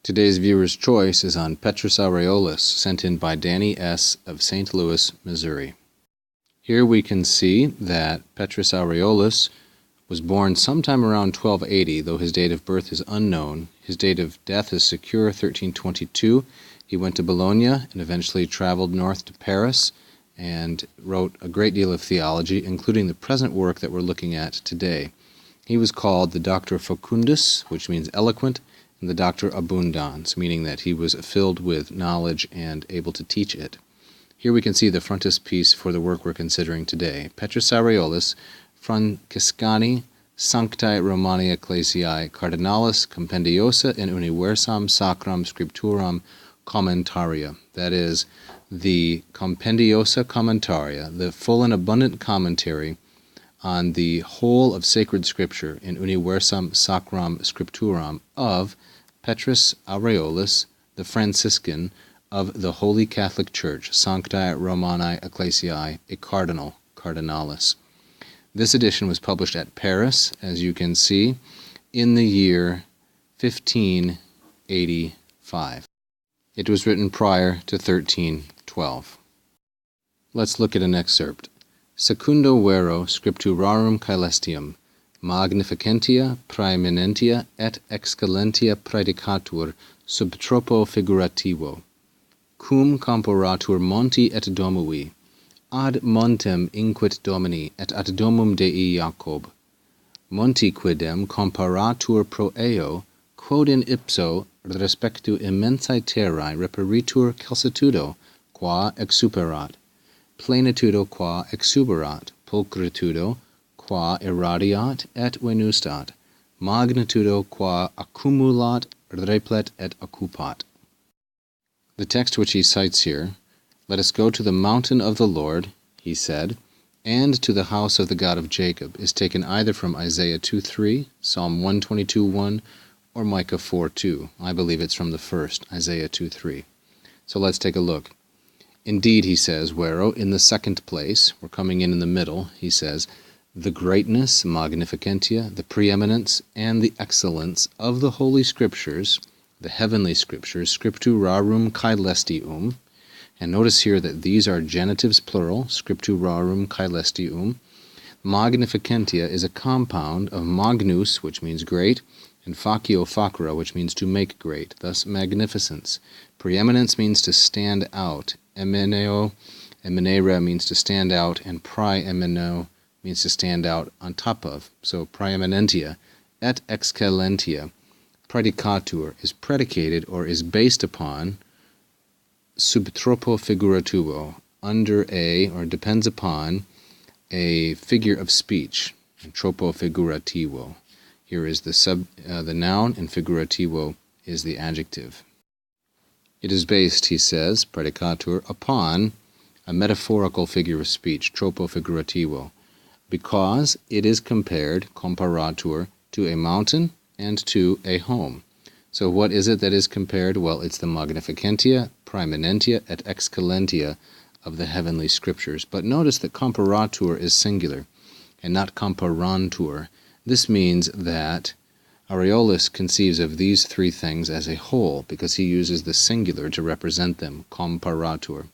Today's viewer's choice is on Petrusaureolus, sent in by Danny S. of St. Louis, Missouri. Here we can see that Petrusaureolus was born sometime around 1280, though his date of birth is unknown. His date of death is secure, 1322. He went to Bologna and eventually traveled north to Paris and wrote a great deal of theology, including the present work that we're looking at today. He was called the Doctor Facundus, which means eloquent, and the Doctor Abundans, meaning that he was filled with knowledge and able to teach it. Here we can see the frontispiece for the work we're considering today. Petrusaureolus Franciscani Sanctae Romani Ecclesiae Cardinalis Compendiosa in Universam Sacram Scripturam Commentaria. That is, the Compendiosa Commentaria, the full and abundant commentary on the whole of sacred scripture in Universam Sacram Scripturam of Petrus Aureolus, the Franciscan of the Holy Catholic Church, Sanctae Romani Ecclesiae, a Cardinal, Cardinalis. This edition was published at Paris, as you can see, in the year 1585. It was written prior to 1312. Let's look at an excerpt. Secundo vero scripturarum caelestium, magnificentia praeminentia et excellentia praedicatur sub tropo figurativo, cum comparatur monti et domui, ad montem inquit Domini et ad domum Dei Jacob, monti quidem comparatur pro eo, quod in ipso respectu immensae terrae reperitur calcitudo, qua exuperat, plenitudo qua exuberat, pulchritudo qua irradiat et venustat, magnitudo qua accumulat, replet et occupat. The text which he cites here, "Let us go to the mountain of the Lord," he said, "and to the house of the God of Jacob," is taken either from Isaiah 2:3, Psalm 122:1, or Micah 4:2. I believe it's from the first, Isaiah 2:3. So let's take a look. Indeed, he says, vero, in the second place, we're coming in the middle, he says, the greatness, magnificentia, the preeminence, and the excellence of the Holy Scriptures, the heavenly Scriptures, scripturarum caelestium. And notice here that these are genitives plural, scripturarum caelestium. Magnificentia is a compound of magnus, which means great, and facio facere, which means to make great, thus magnificence. Preeminence means to stand out. Emineo, eminere means to stand out, and praeemineo means to stand out on top of. So praeeminentia et excellentia, praedicatur, is predicated or is based upon sub tropo figurativo, under a, or depends upon, a figure of speech, and tropo figurativo. Here is the noun, and figurativo is the adjective. It is based, he says, predicatur, upon a metaphorical figure of speech, tropo figurativo, because it is compared, comparatur, to a mountain and to a home. So what is it that is compared? Well, it's the magnificentia, praeminentia, et excellentia of the heavenly Scriptures. But notice that comparatur is singular and not comparantur. This means that Aureolus conceives of these three things as a whole because he uses the singular to represent them, comparatur.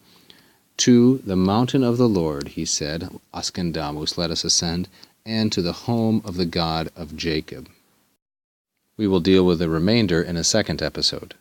To the mountain of the Lord, he said, ascendamus, let us ascend, and to the home of the God of Jacob. We will deal with the remainder in a second episode.